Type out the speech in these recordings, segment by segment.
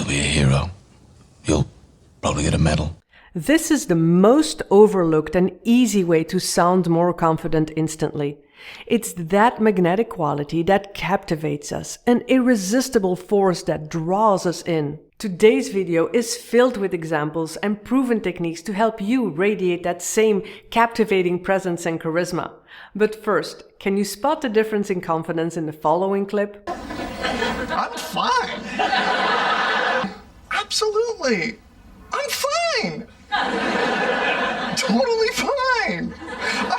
be a hero. You'll probably get a medal. This is the most overlooked and easy way to sound more confident instantly. It's that magnetic quality that captivates us, an irresistible force that draws us in. Today's video is filled with examples and proven techniques to help you radiate that same captivating presence and charisma. But first, can you spot the difference in confidence in the following clip? I'm fine. Absolutely. I'm fine. Totally fine.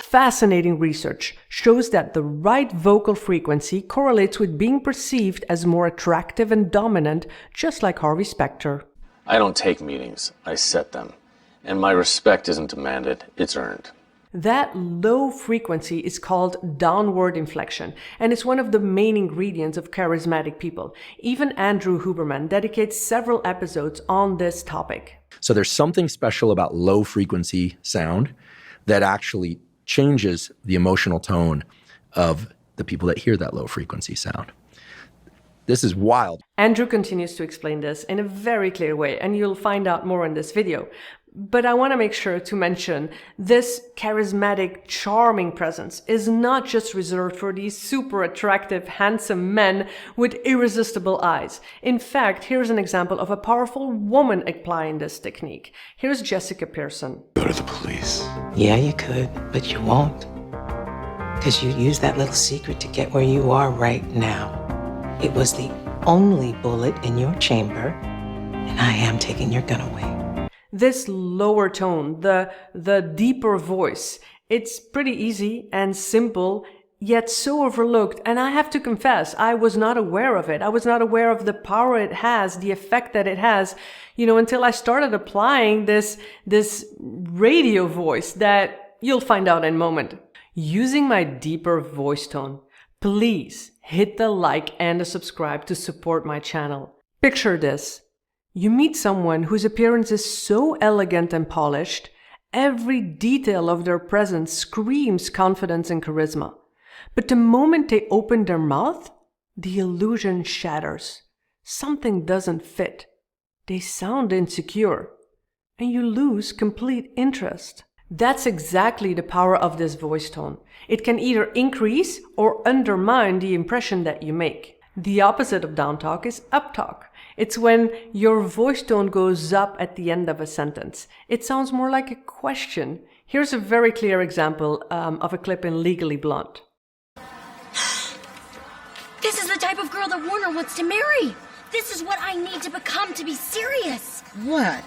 Fascinating research shows that the right vocal frequency correlates with being perceived as more attractive and dominant, just like Harvey Specter. I don't take meetings, I set them. And my respect isn't demanded, it's earned. That low frequency is called downward inflection, and it's one of the main ingredients of charismatic people. Even Andrew Huberman dedicates several episodes on this topic. So there's something special about low frequency sound that actually changes the emotional tone of the people that hear that low frequency sound. This is wild. Andrew continues to explain this in a very clear way, and you'll find out more in this video. But I want to make sure to mention this charismatic, charming presence is not just reserved for these super attractive, handsome men with irresistible eyes. In fact, here's an example of a powerful woman applying this technique. Here's Jessica Pearson. Go to the police. Yeah, you could, but you won't. Because you use that little secret to get where you are right now. It was the only bullet in your chamber, and I am taking your gun away. This lower tone, the deeper voice, it's pretty easy and simple, yet so overlooked. And I have to confess, I was not aware of it. I was not aware of the power it has, the effect that it has, until I started applying this radio voice that you'll find out in a moment. Using my deeper voice tone, please hit the like and the subscribe to support my channel. Picture this. You meet someone whose appearance is so elegant and polished, every detail of their presence screams confidence and charisma. But the moment they open their mouth, the illusion shatters. Something doesn't fit. They sound insecure, and you lose complete interest. That's exactly the power of this voice tone. It can either increase or undermine the impression that you make. The opposite of down talk is up talk. It's when your voice tone goes up at the end of a sentence. It sounds more like a question. Here's a very clear example of a clip in Legally Blonde. This is the type of girl that Warner wants to marry. This is what I need to become to be serious. What?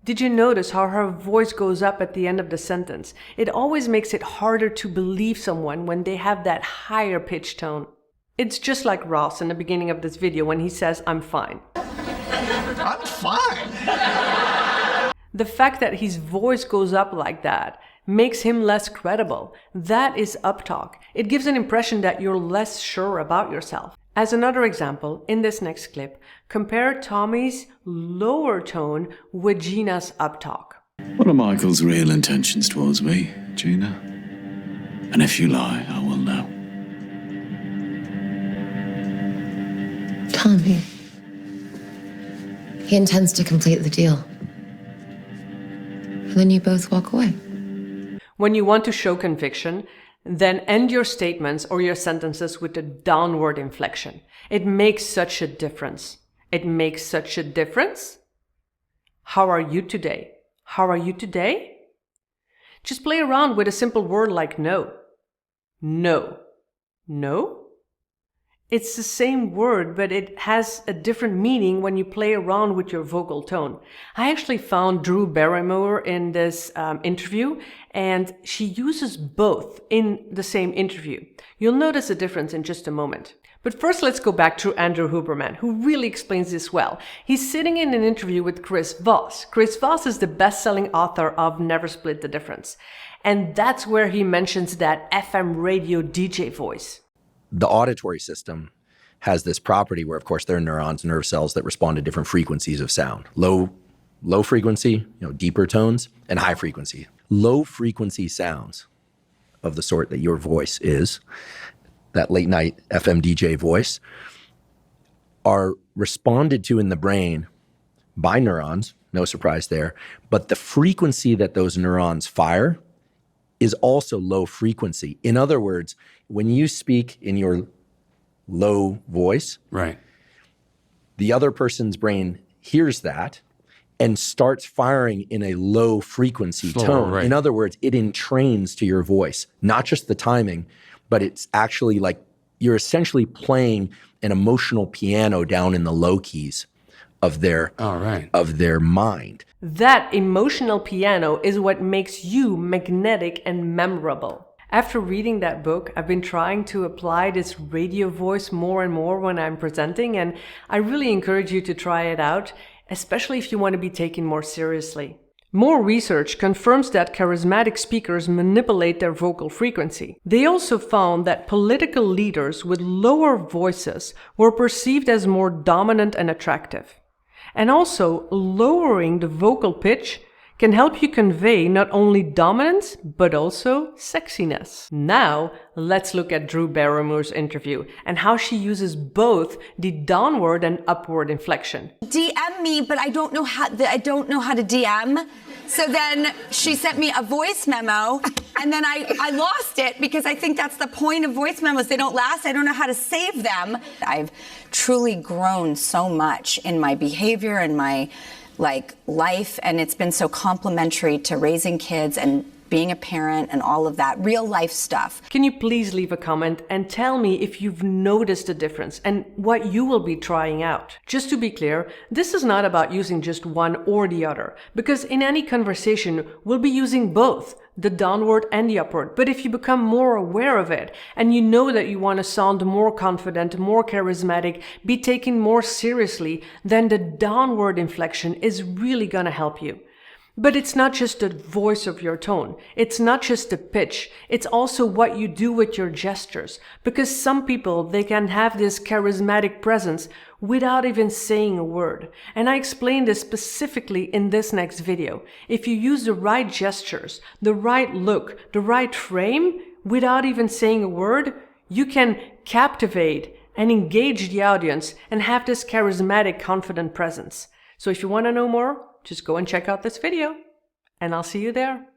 Did you notice how her voice goes up at the end of the sentence? It always makes it harder to believe someone when they have that higher pitch tone. It's just like Ross in the beginning of this video when he says, I'm fine. I'm fine. The fact that his voice goes up like that makes him less credible. That is uptalk. It gives an impression that you're less sure about yourself. As another example, in this next clip, compare Tommy's lower tone with Gina's uptalk. What are Michael's real intentions towards me, Gina? And if you lie, I will know. Tommy. He intends to complete the deal. And then you both walk away. When you want to show conviction, then end your statements or your sentences with a downward inflection. It makes such a difference. It makes such a difference. How are you today? How are you today? Just play around with a simple word like no. No. No? It's the same word, but it has a different meaning when you play around with your vocal tone. I actually found Drew Barrymore in this interview, and she uses both in the same interview. You'll notice a difference in just a moment. But first, let's go back to Andrew Huberman, who really explains this well. He's sitting in an interview with Chris Voss. Chris Voss is the best-selling author of Never Split the Difference. And that's where he mentions that FM radio DJ voice. The auditory system has this property where, of course, there are neurons, nerve cells that respond to different frequencies of sound. Low frequency, deeper tones, and high frequency. Low frequency sounds of the sort that your voice is, that late night FM DJ voice, are responded to in the brain by neurons, no surprise there, but the frequency that those neurons fire is also low frequency. In other words, when you speak in your low voice, Right. the other person's brain hears that and starts firing in a low frequency Slower, tone. right. In other words, it entrains to your voice, not just the timing, but it's actually like you're essentially playing an emotional piano down in the low keys of their mind. That emotional piano is what makes you magnetic and memorable. After reading that book, I've been trying to apply this radio voice more and more when I'm presenting, and I really encourage you to try it out, especially if you want to be taken more seriously. More research confirms that charismatic speakers manipulate their vocal frequency. They also found that political leaders with lower voices were perceived as more dominant and attractive. And also, lowering the vocal pitch can help you convey not only dominance, but also sexiness. Now, let's look at Drew Barrymore's interview and how she uses both the downward and upward inflection. DM me, but I don't know how to DM. So then she sent me a voice memo, and then I lost it because I think that's the point of voice memos. They don't last. I don't know how to save them. I've truly grown so much in my behavior and my life, and it's been so complementary to raising kids and being a parent and all of that real life stuff. Can you please leave a comment and tell me if you've noticed a difference and what you will be trying out? Just to be clear, this is not about using just one or the other, because in any conversation, we'll be using both, the downward and the upward. But if you become more aware of it and you know that you want to sound more confident, more charismatic, be taken more seriously, then the downward inflection is really going to help you. But it's not just the voice of your tone. It's not just the pitch. It's also what you do with your gestures. Because some people, they can have this charismatic presence without even saying a word. And I explain this specifically in this next video. If you use the right gestures, the right look, the right frame, without even saying a word, you can captivate and engage the audience and have this charismatic, confident presence. So if you want to know more, just go and check out this video, and I'll see you there.